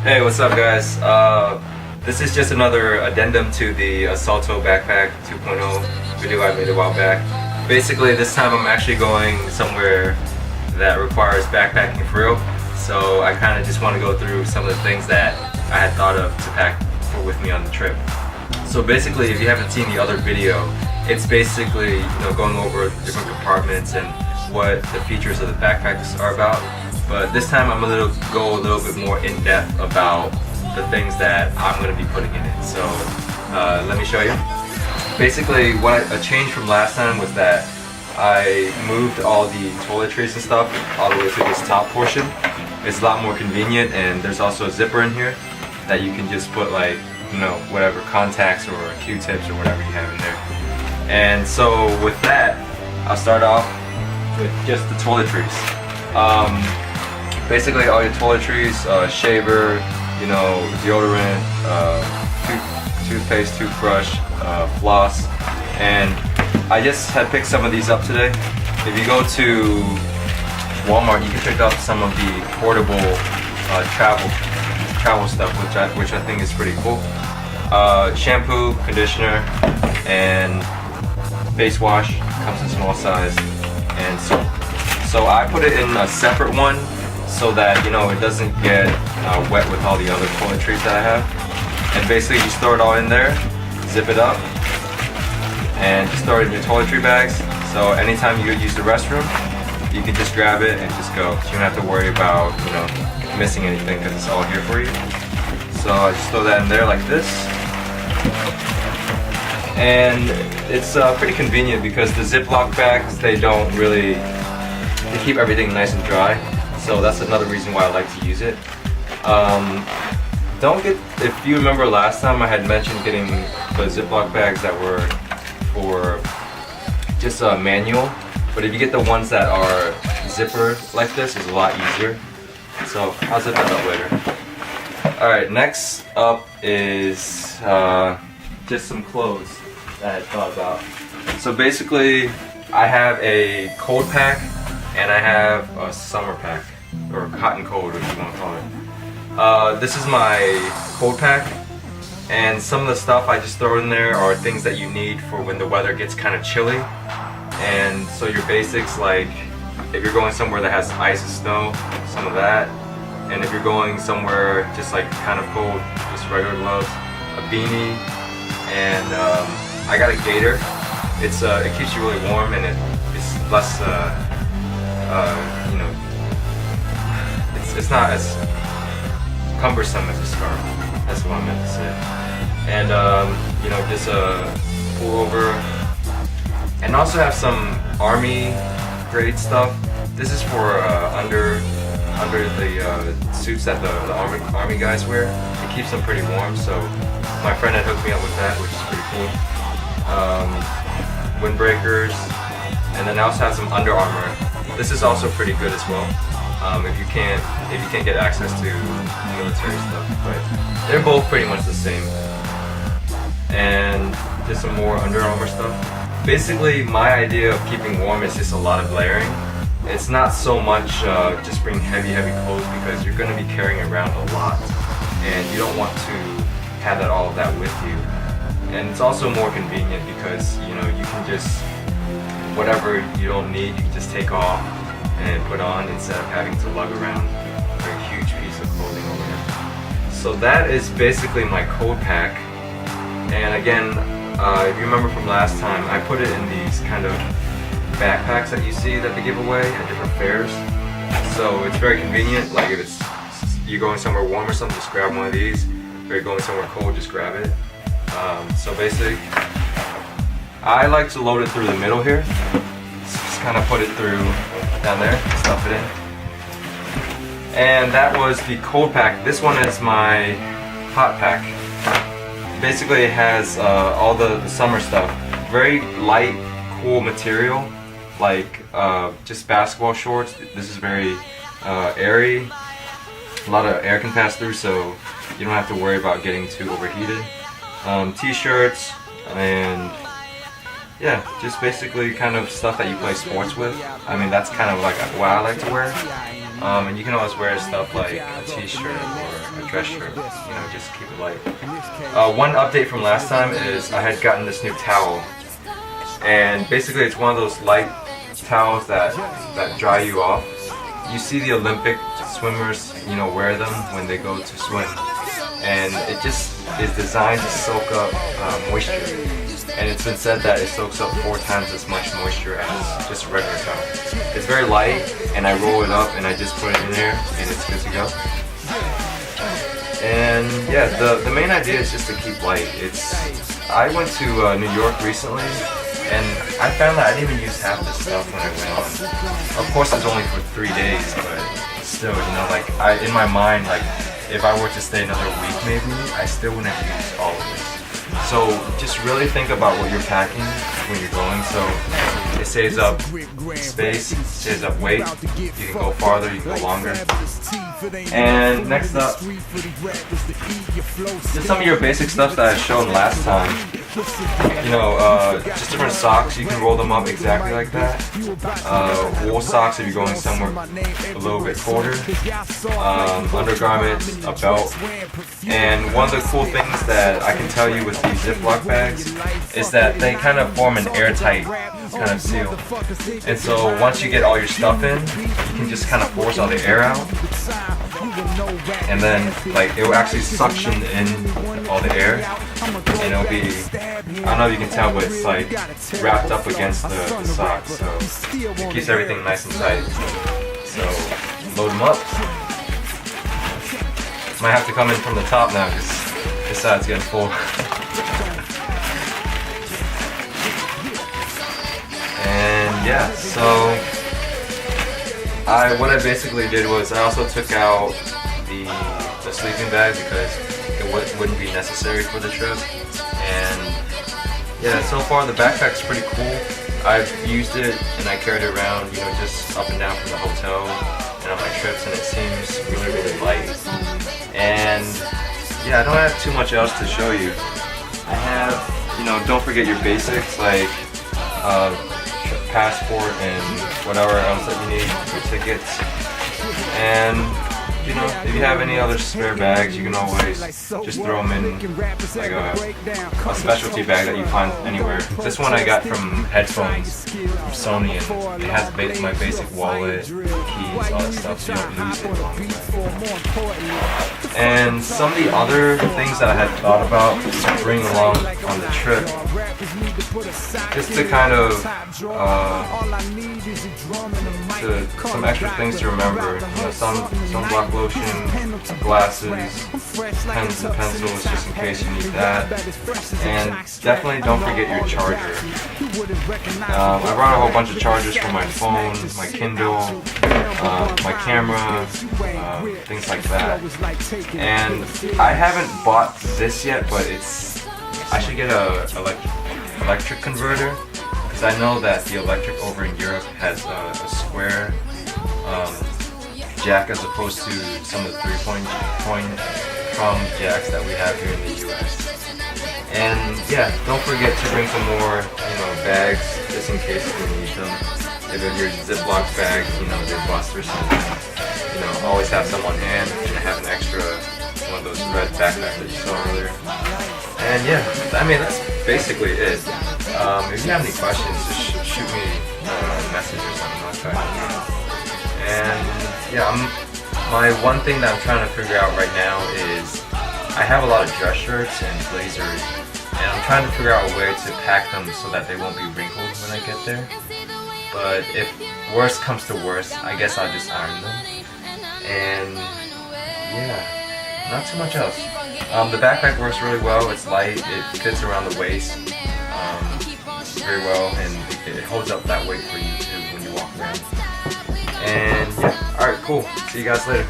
Hey, what's up guys? This is just another addendum to the Asalto backpack 2.0 video I made a while back. Basically this time I'm actually going somewhere that requires backpacking for real. So I kind of just want to go through some of the things that I had thought of to pack with me on the trip. So basically, if you haven't seen the other video, it's basically going over different compartments and what the features of the backpacks are about. But this time I'm going to go a little bit more in depth about the things that I'm going to be putting in it. So let me show you. Basically, a change from last time was that I moved all the toiletries and stuff all the way to this top portion. It's a lot more convenient, and there's also a zipper in here that you can just put like, whatever contacts or Q-tips or whatever you have in there. And so with that, I'll start off with just the toiletries. Basically all your toiletries, shaver, deodorant, toothpaste, toothbrush, floss, and I just had picked some of these up today. If you go to Walmart, you can pick up some of the portable travel stuff, which I think is pretty cool. Shampoo, conditioner, and face wash comes in small size, and soap. So I put it in a separate one so that it doesn't get wet with all the other toiletries that I have. And basically you store it all in there, zip it up, and just throw it in your toiletry bags. So anytime you use the restroom, you can just grab it and just go. So you don't have to worry about missing anything because it's all here for you. So I just throw that in there like this. And it's pretty convenient because the Ziploc bags, they keep everything nice and dry. So that's another reason why I like to use it. If you remember last time I had mentioned getting the Ziploc bags that were for just manual, but if you get the ones that are zipper like this, it's a lot easier. So I'll zip that up later. Alright, next up is just some clothes that I thought about. So basically I have a cold pack and I have a summer pack, or cotton cold if you want to call it. This is my cold pack, and some of the stuff I just throw in there are things that you need for when the weather gets kind of chilly. And so your basics, like if you're going somewhere that has ice and snow, some of that. And if you're going somewhere just like kind of cold, just regular gloves, a beanie, and I got a gaiter. It keeps you really warm, and it's less it's not as cumbersome as a scarf. That's what I meant to say. And just a pullover, and also have some army grade stuff. This is for under the suits that the army guys wear. It keeps them pretty warm. So my friend had hooked me up with that, which is pretty cool. Windbreakers, and then I also have some Under Armour. This is also pretty good as well. If you can't get access to military stuff, but they're both pretty much the same. And just some more Under Armour stuff. Basically, my idea of keeping warm is just a lot of layering. It's not so much just bring heavy clothes, because you're going to be carrying around a lot, and you don't want to have all of that with you. And it's also more convenient because you can just, whatever you don't need, you can just take off and put on instead of having to lug around a huge piece of clothing over there. So that is basically my cold pack. And again, if you remember from last time, I put it in these kind of backpacks that you see that they give away at different fairs. So it's very convenient. Like if you're going somewhere warm or something, just grab one of these. If you're going somewhere cold, just grab it. So basically, I like to load it through the middle here. Just kind of put it through down there, stuff it in. And that was the cold pack. This one is my hot pack. Basically it has all the summer stuff. Very light, cool material, like just basketball shorts. This is very airy. A lot of air can pass through, so you don't have to worry about getting too overheated. T-shirts, and yeah, just basically kind of stuff that you play sports with. I mean, that's kind of like what I like to wear. And you can always wear stuff like a t-shirt or a a dress shirt. Just keep it light. One update from last time is I had gotten this new towel, and basically it's one of those light towels that dry you off. You see the Olympic swimmers, wear them when they go to swim, and it just is designed to soak up moisture. And it's been said that it soaks up 4 times as much moisture as just a regular towel. It's very light, and I roll it up and I just put it in there, and it's good to go. And yeah, the main idea is just to keep light. I went to New York recently, and I found that I didn't even use half the stuff when I went on. Of course, it's only for 3 days, but still, in my mind, if I were to stay another week maybe, I still wouldn't use all of it. So just really think about what you're packing when you're going. So it saves up space, saves up weight. You can go farther, you can go longer. And next up, just some of your basic stuff that I showed last time. Just different socks. You can roll them up exactly like that. Wool socks if you're going somewhere a little bit colder. Undergarments, a belt. And one of the cool things that I can tell you with these Ziploc bags is that they kind of form an airtight kind of seal. And so once you get all your stuff in, you can just kind of force all the air out. And then it will actually suction in all the air. And it'll be, I don't know if you can tell, but it's wrapped up against the socks. So it keeps everything nice and tight. So load them up. Might have to come in from the top now because this side's getting full. And yeah, so what I basically did was I also took out the sleeping bag because it wouldn't be necessary for the trip. And yeah, so far the backpack's pretty cool. I've used it and I carried it around, just up and down from the hotel and on my trips, and it seems really, really light. And yeah, I don't have too much else to show you. I have, don't forget your basics like passport and whatever else that you need, your tickets. And if you have any other spare bags, you can always just throw them in like a specialty bag that you find anywhere. This one I got from headphones from Sony, and it has my basic wallet, keys, all that stuff, so you don't lose it. And some of the other things that I had thought about to bring along on the trip, just to kind of some extra things to remember. Sunblock lotion, glasses, pens and pencils just in case you need that. And definitely don't forget your charger. I brought a whole bunch of chargers for my phone, my Kindle, my camera, things like that. And I haven't bought this yet, but I should get a electric converter, because I know that the electric over in Europe has a square jack as opposed to some of the 3-point prong jacks that we have here in the US. And yeah, don't forget to bring some more bags just in case you need them. If your Ziploc bags, they bust or something, always have some on hand, and have an extra one of those red backpacks that you saw earlier. And yeah, I mean that's basically it. If you have any questions, just shoot me a message or something. I'll try to answer. And yeah, my one thing that I'm trying to figure out right now is I have a lot of dress shirts and blazers, and I'm trying to figure out a way to pack them so that they won't be wrinkled when I get there. But if worst comes to worst, I guess I'll just iron them. And yeah, not too much else. The backpack works really well. It's light, it fits around the waist very well, and it holds up that weight for you too when you walk around. And yeah, alright, cool. See you guys later.